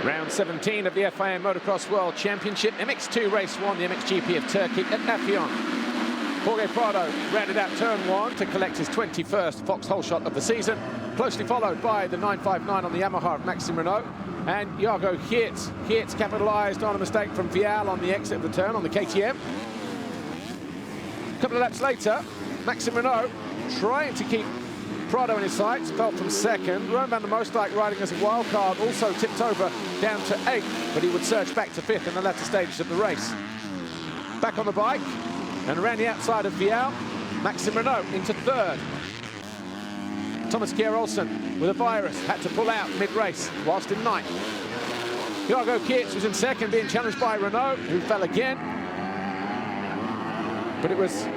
Round 17 of the FIA Motocross World Championship. MX2 Race 1, the MXGP of Turkey at Afyon. Jorge Prado rounded out turn 1 to collect his 21st Vauxhall shot of the season, closely followed by the 959 on the Yamaha of Maxime Renaux and Jago Geerts. Geerts capitalised on a mistake from Vial on the exit of the turn on the KTM. A couple of laps later, Maxime Renaux trying to keep Prado in his sights, fell from second. Romain van der Moosdijk riding as a wild card, also tipped over down to 8th, but he would surge back to 5th in the latter stages of the race. Back on the bike and around the outside of Vial, Maxime Renaux into 3rd. Thomas Kjær Olsen with a virus had to pull out mid-race whilst in 9th. Jago Geerts was in 2nd, being challenged by Renaux, who fell again. But it was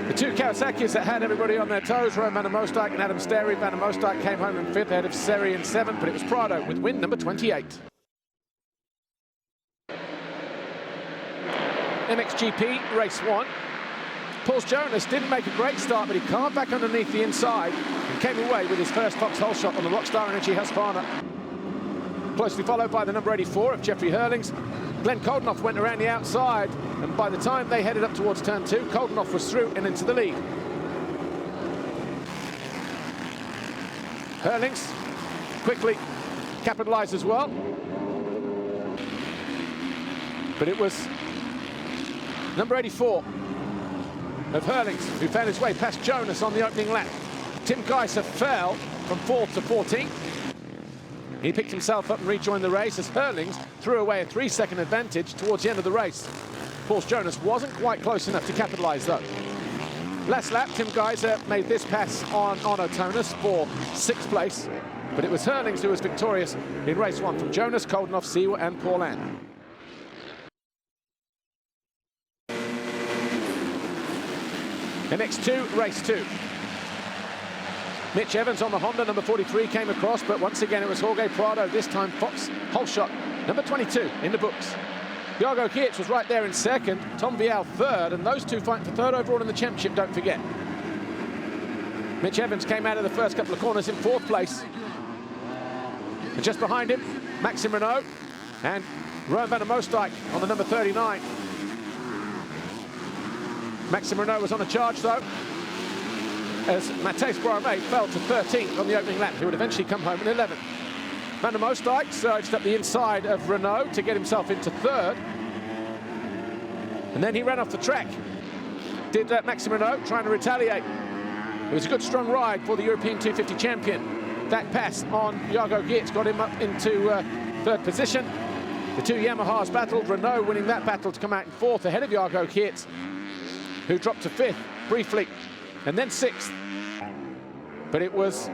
the two Kawasaki's that had everybody on their toes, Romain van der Moosdijk and Adam Sterry. Van der Moosdijk came home in 5th ahead of Serry in 7th, but it was Prado with win number 28. MXGP Race 1. Paul Jonas didn't make a great start, but he carved back underneath the inside and came away with his first Vauxhall shot on the Rockstar Energy Husqvarna. Closely followed by the number 84 of Jeffrey Herlings. Glenn Koldenoff went around the outside, and by the time they headed up towards turn 2, Koldenoff was through and into the lead. Herlings quickly capitalised as well. But it was number 84 of Herlings who found his way past Jonas on the opening lap. Tim Gajser fell from 4th to 14th. He picked himself up and rejoined the race as Herlings threw away a 3-second advantage towards the end of the race. Paul Jonas wasn't quite close enough to capitalise though. Last lap, Tim Gajser made this pass on Onno Tones for 6th place, but it was Herlings who was victorious in race 1 from Jonas, Koldenoff, Siwa and Paulin. MX2 Race 2. Mitch Evans on the Honda, number 43, came across, but once again it was Jorge Prado, this time Vauxhall shot, number 22, in the books. Jago Geerts was right there in 2nd, Tom Vial 3rd, and those two fighting for 3rd overall in the championship, don't forget. Mitch Evans came out of the first couple of corners in 4th place. And just behind him, Maxime Renaux and Romain van der Moosdijk on the number 39. Maxime Renaux was on a charge though, as Matthijs Boermé fell to 13th on the opening lap. He would eventually come home in 11th. Van der Moosdijk surged up the inside of Renaux to get himself into 3rd. And then he ran off the track. Did Maxime Renaux trying to retaliate. It was a good strong ride for the European 250 champion. That pass on Jago Geerts got him up into 3rd position. The two Yamahas battled, Renaux winning that battle to come out in 4th ahead of Jago Geerts, who dropped to 5th briefly, and then 6th. But it was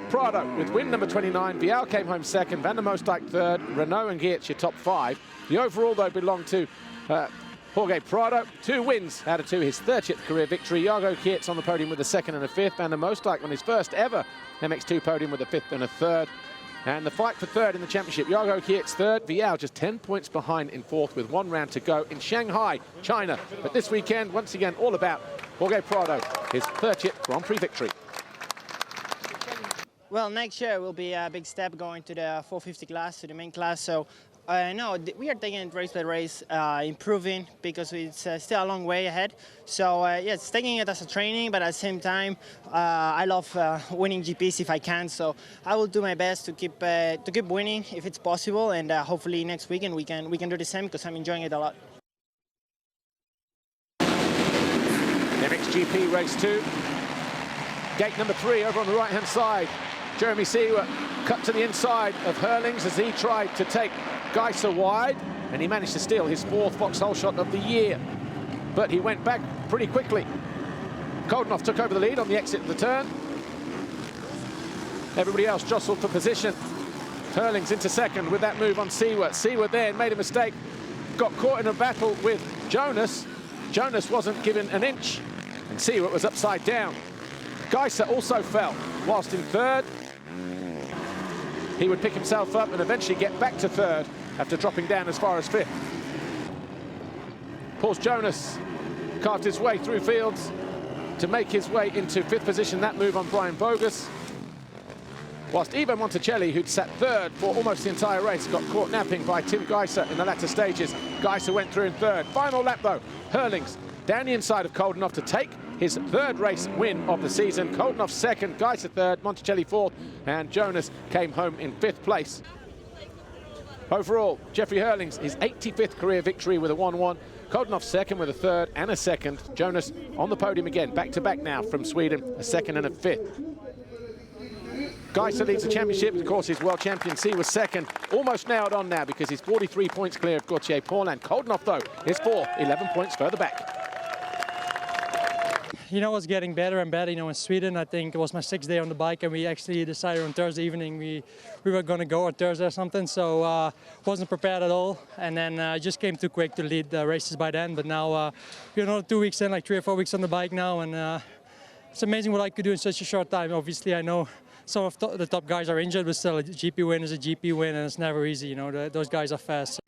Prado with win number 29. Vial came home 2nd, Van der Moosdijk 3rd, Renaux and Geerts your top 5. The overall, though, belonged to Jorge Prado. 2 wins out of 2, his 30th career victory. Jago Geerts on the podium with a 2nd and a 5th. Van der Moosdijk on his first ever MX2 podium with a 5th and a 3rd. And the fight for 3rd in the championship, Jago Geerts 3rd, Vial just 10 points behind in 4th with 1 round to go in Shanghai, China. But this weekend, once again, all about Jorge Prado, his 30th Grand Prix victory. Well, next year will be a big step going to the 450 class, to the main class. So no, we are taking it race by race, improving, because it's still a long way ahead. So yes, taking it as a training, but at the same time, I love winning GPs if I can. So I will do my best to keep winning if it's possible, and hopefully next weekend we can do the same, because I'm enjoying it a lot. MXGP Race 2. Gate number 3 over on the right-hand side. Jeremy Siwa cut to the inside of Herlings as he tried to take Gajser wide, and he managed to steal his 4th Vauxhall shot of the year. But he went back pretty quickly. Koldenoff took over the lead on the exit of the turn. Everybody else jostled for position. Herlings into 2nd with that move on Siwa. Siwa then made a mistake, got caught in a battle with Jonas. Jonas wasn't given an inch, and Siwa was upside down. Gajser also fell whilst in 3rd. He would pick himself up and eventually get back to 3rd after dropping down as far as 5th. Paul Jonas carved his way through fields to make his way into 5th position. That move on Brian Bogus. whilst Ivo Monticelli, who'd sat third for almost the entire race, got caught napping by Tim Geiser in the latter stages. Geiser went through in third. Final lap, though, Herlings down the inside of Koldenhoff to take his third race win of the season. Koldenhoff second, Geiser third, Monticelli fourth, and Jonas came home in fifth place. Overall, Jeffrey Herlings, his 85th career victory with a 1-1. Koldenhoff second with a third and a second. Jonas on the podium again, back-to-back now from Sweden, a second and a fifth. Geiser leads the championship. Of course, his world champion C was second. Almost nailed on now because he's 43 points clear of Gauthier Paulin. Koldenhoff, though, is fourth, 11 points further back. You know, it was getting better and better. You know, in Sweden, I think it was my 6th day on the bike, and we actually decided on Thursday evening we were going to go on Thursday or something. So wasn't prepared at all, and then just came too quick to lead the races by then. But now we're another 2 weeks in, like 3 or 4 weeks on the bike now, and it's amazing what I could do in such a short time. Obviously, I know some of the top guys are injured, but still a GP win is a GP win, and it's never easy. You know, those guys are fast.